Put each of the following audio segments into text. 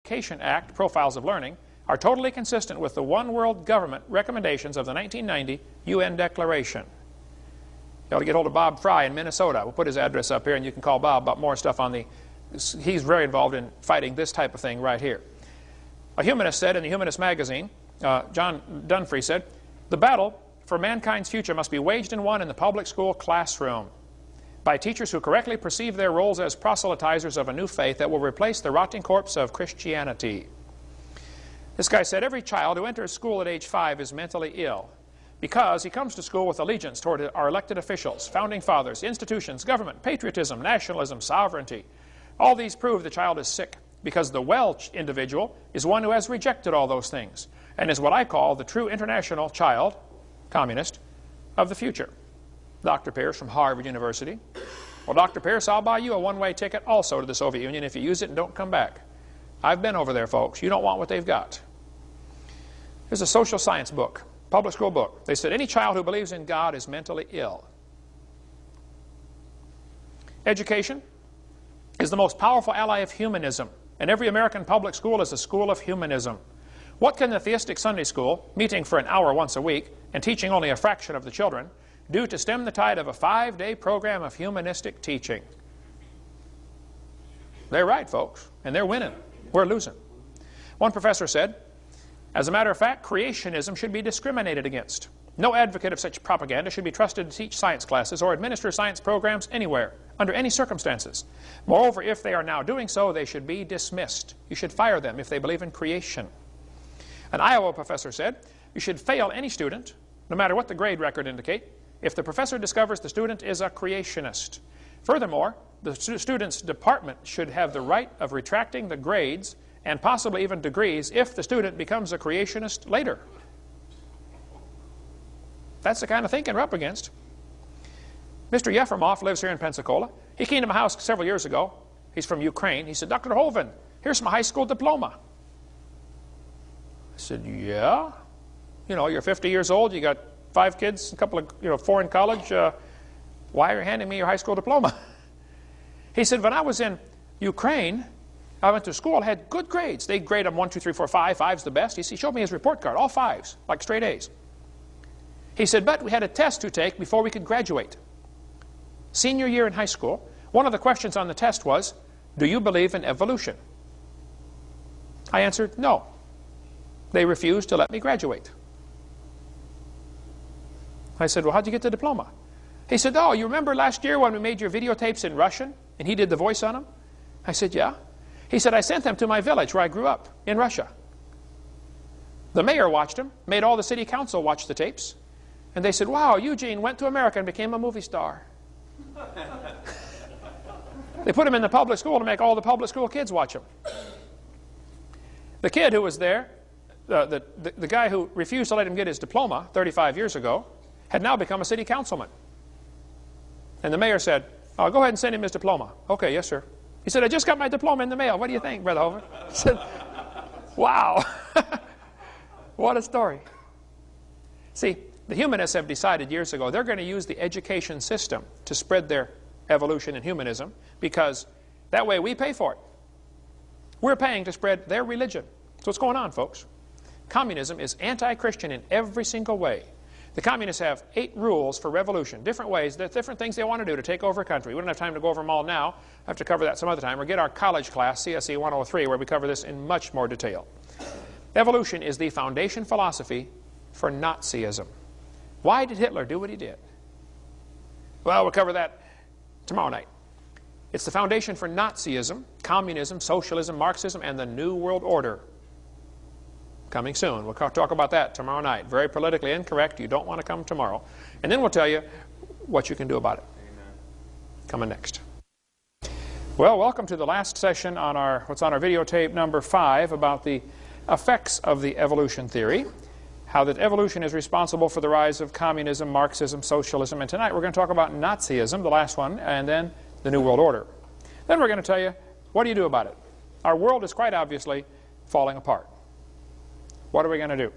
Education Act profiles of learning are totally consistent with the One World Government recommendations of the 1990 UN Declaration. You ought to get hold of Bob Fry in Minnesota. We'll put his address up here, and you can call Bob about more stuff on the... He's very involved in fighting this type of thing right here. A humanist said in the Humanist magazine, John Dunfree said, "The battle for mankind's future must be waged and won in the public school classroom by teachers who correctly perceive their roles as proselytizers of a new faith that will replace the rotting corpse of Christianity." This guy said, "Every child who enters school at age 5 is mentally ill because he comes to school with allegiance toward our elected officials, founding fathers, institutions, government, patriotism, nationalism, sovereignty. All these prove the child is sick because the well individual is one who has rejected all those things and is what I call the true international child, communist, of the future." Dr. Pierce from Harvard University. "Well, Dr. Pierce, I'll buy you a one-way ticket also to the Soviet Union if you use it and don't come back. I've been over there, folks. You don't want what they've got." Here's a social science book, public school book. They said any child who believes in God is mentally ill. Education is the most powerful ally of humanism, and every American public school is a school of humanism. What can the theistic Sunday school, meeting for an hour once a week and teaching only a fraction of the children, do to stem the tide of a 5-day program of humanistic teaching? They're right, folks, and they're winning. We're losing. One professor said, "As a matter of fact, creationism should be discriminated against. No advocate of such propaganda should be trusted to teach science classes or administer science programs anywhere, under any circumstances. Moreover, if they are now doing so, they should be dismissed. You should fire them if they believe in creation." An Iowa professor said, "You should fail any student, no matter what the grade record indicate, if the professor discovers the student is a creationist. Furthermore, the student's department should have the right of retracting the grades and possibly even degrees if the student becomes a creationist later." That's the kind of thinking we're up against. Mr. Yefremov lives here in Pensacola. He came to my house several years ago. He's from Ukraine. He said, "Dr. Hovind, here's my high school diploma." I said, "Yeah? You know, you're 50 years old, you got 5 kids, a couple of, 4 in college. Why are you handing me your high school diploma?" He said, "When I was in Ukraine, I went to school, had good grades. They grade them 1, 2, 3, 4, 5. 5's the best." He showed me his report card, all 5s, like straight A's. He said, "But we had a test to take before we could graduate. Senior year in high school, one of the questions on the test was, 'Do you believe in evolution?' I answered, 'No.' They refused to let me graduate." I said, "Well, how'd you get the diploma?" He said, "Oh, you remember last year when we made your videotapes in Russian and he did the voice on them?" I said, "Yeah." He said, "I sent them to my village where I grew up in Russia. The mayor watched them, made all the city council watch the tapes, and they said, 'Wow, Eugene went to America and became a movie star.'" They put him in the public school to make all the public school kids watch him. The kid who was there, the guy who refused to let him get his diploma 35 years ago, had now become a city councilman. And the mayor said, "Oh, go ahead and send him his diploma." "Okay, yes, sir." He said, "I just got my diploma in the mail. What do you think, Brother Hovind?" I said, "Wow." What a story. See, the humanists have decided years ago they're going to use the education system to spread their evolution and humanism, because that way we pay for it. We're paying to spread their religion. That's what's going on, folks. Communism is anti-Christian in every single way. The communists have 8 rules for revolution, different ways, different things they want to do to take over a country. We don't have time to go over them all now. I have to cover that some other time. Or get our college class, CSE 103, where we cover this in much more detail. Evolution is the foundation philosophy for Nazism. Why did Hitler do what he did? Well, we'll cover that tomorrow night. It's the foundation for Nazism, communism, socialism, Marxism, and the New World Order. Coming soon. We'll talk about that tomorrow night. Very politically incorrect. You don't want to come tomorrow. And then we'll tell you what you can do about it. Amen. Coming next. Well, welcome to the last session on what's on our videotape number 5 about the effects of the evolution theory. How that evolution is responsible for the rise of communism, Marxism, socialism. And tonight we're going to talk about Nazism, the last one, and then the New World Order. Then we're going to tell you, what do you do about it? Our world is quite obviously falling apart. What are we going to do?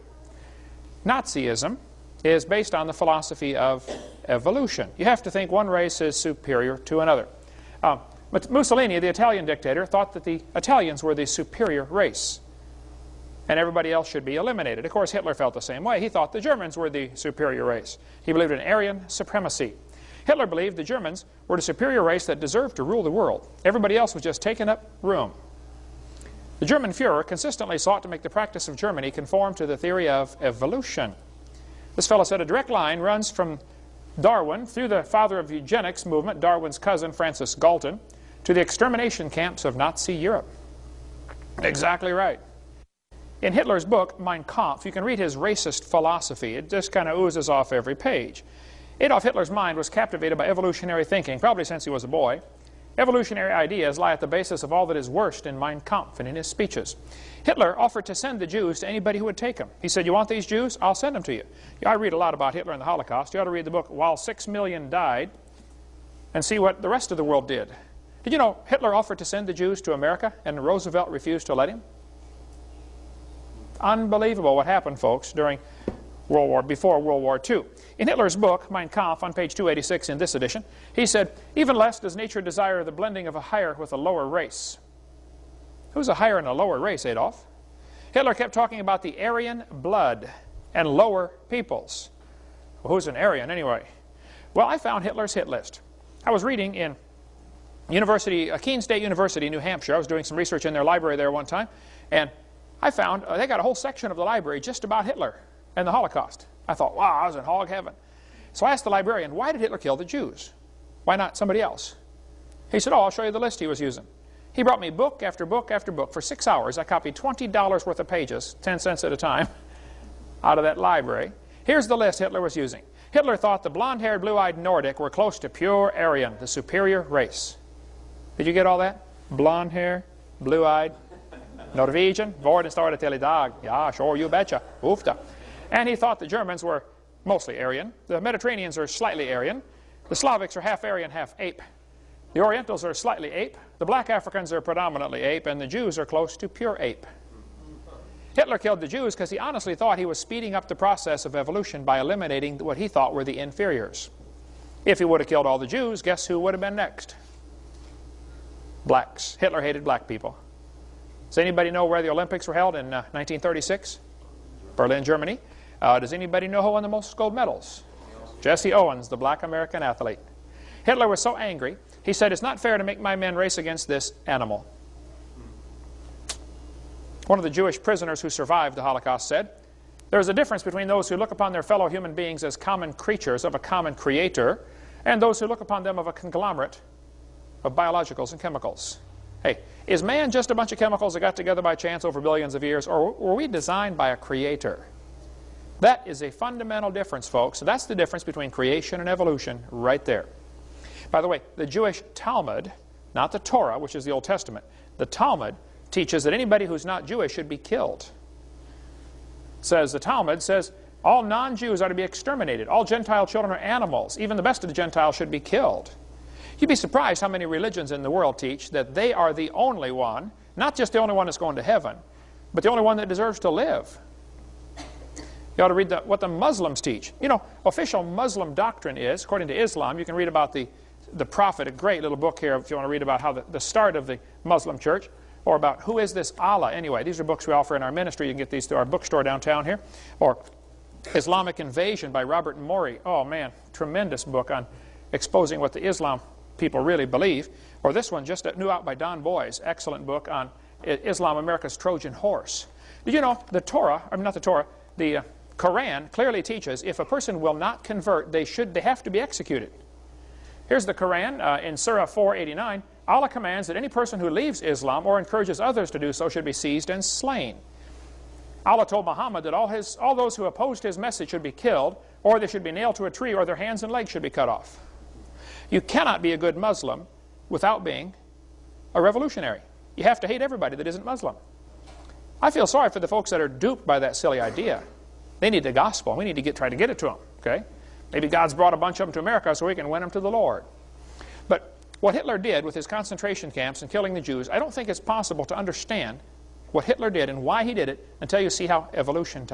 Nazism is based on the philosophy of evolution. You have to think one race is superior to another. But Mussolini, the Italian dictator, thought that the Italians were the superior race and everybody else should be eliminated. Of course, Hitler felt the same way. He thought the Germans were the superior race. He believed in Aryan supremacy. Hitler believed the Germans were the superior race that deserved to rule the world. Everybody else was just taking up room. The German Führer consistently sought to make the practice of Germany conform to the theory of evolution. This fellow said a direct line runs from Darwin through the father of eugenics movement, Darwin's cousin Francis Galton, to the extermination camps of Nazi Europe. Exactly right. In Hitler's book, Mein Kampf, you can read his racist philosophy. It just kind of oozes off every page. Adolf Hitler's mind was captivated by evolutionary thinking, probably since he was a boy. Evolutionary ideas lie at the basis of all that is worst in Mein Kampf and in his speeches. Hitler offered to send the Jews to anybody who would take them. He said, you want these Jews? I'll send them to you. I read a lot about Hitler and the Holocaust. You ought to read the book While 6 Million Died and see what the rest of the world did. Did you know Hitler offered to send the Jews to America and Roosevelt refused to let him? Unbelievable what happened, folks, during before World War II. In Hitler's book, Mein Kampf, on page 286 in this edition, he said, even less does nature desire the blending of a higher with a lower race. Who's a higher and a lower race, Adolf? Hitler kept talking about the Aryan blood and lower peoples. Well, who's an Aryan anyway? Well, I found Hitler's hit list. I was reading in Keene State University, New Hampshire. I was doing some research in their library there one time, and I found they got a whole section of the library just about Hitler and the Holocaust. I thought, wow, I was in hog heaven. So I asked the librarian, why did Hitler kill the Jews? Why not somebody else? He said, oh, I'll show you the list he was using. He brought me book after book after book. For 6 hours, I copied $20 worth of pages, 10 cents at a time, out of that library. Here's the list Hitler was using. Hitler thought the blonde-haired, blue-eyed Nordic were close to pure Aryan, the superior race. Did you get all that? Blonde hair, blue-eyed, Norwegian, vorden står det till idag. Ja, sure, you betcha. Oofta. And he thought the Germans were mostly Aryan. The Mediterraneans are slightly Aryan. The Slavics are half Aryan, half ape. The Orientals are slightly ape. The black Africans are predominantly ape. And the Jews are close to pure ape. Hitler killed the Jews because he honestly thought he was speeding up the process of evolution by eliminating what he thought were the inferiors. If he would have killed all the Jews, guess who would have been next? Blacks. Hitler hated black people. Does anybody know where the Olympics were held in 1936? Berlin, Germany. Does anybody know who won the most gold medals? Jesse Owens, the black American athlete. Hitler was so angry, he said, it's not fair to make my men race against this animal. One of the Jewish prisoners who survived the Holocaust said, there is a difference between those who look upon their fellow human beings as common creatures of a common creator and those who look upon them of a conglomerate of biologicals and chemicals. Hey, is man just a bunch of chemicals that got together by chance over billions of years, or were we designed by a creator? That is a fundamental difference, folks. That's the difference between creation and evolution right there. By the way, the Jewish Talmud, not the Torah, which is the Old Testament, the Talmud teaches that anybody who's not Jewish should be killed. The Talmud says all non-Jews are to be exterminated. All Gentile children are animals. Even the best of the Gentiles should be killed. You'd be surprised how many religions in the world teach that they are the only one, not just the only one that's going to heaven, but the only one that deserves to live. You ought to read what the Muslims teach. You know, official Muslim doctrine is, according to Islam, you can read about the Prophet, a great little book here if you want to read about how the start of the Muslim church, or about who is this Allah. Anyway, these are books we offer in our ministry. You can get these through our bookstore downtown here. Or Islamic Invasion by Robert Morey. Oh man, tremendous book on exposing what the Islam people really believe. Or this one just new out by Don Boys, excellent book on Islam, America's Trojan Horse. Did you know the Torah, I mean not the Torah, the Quran clearly teaches if a person will not convert, they have to be executed. Here's the Quran in Surah 489. Allah commands that any person who leaves Islam or encourages others to do so should be seized and slain. Allah told Muhammad that all those who opposed his message should be killed, or they should be nailed to a tree, or their hands and legs should be cut off. You cannot be a good Muslim without being a revolutionary. You have to hate everybody that isn't Muslim. I feel sorry for the folks that are duped by that silly idea. They need the gospel. We need to try to get it to them. Okay? Maybe God's brought a bunch of them to America so we can win them to the Lord. But what Hitler did with his concentration camps and killing the Jews, I don't think it's possible to understand what Hitler did and why he did it until you see how evolution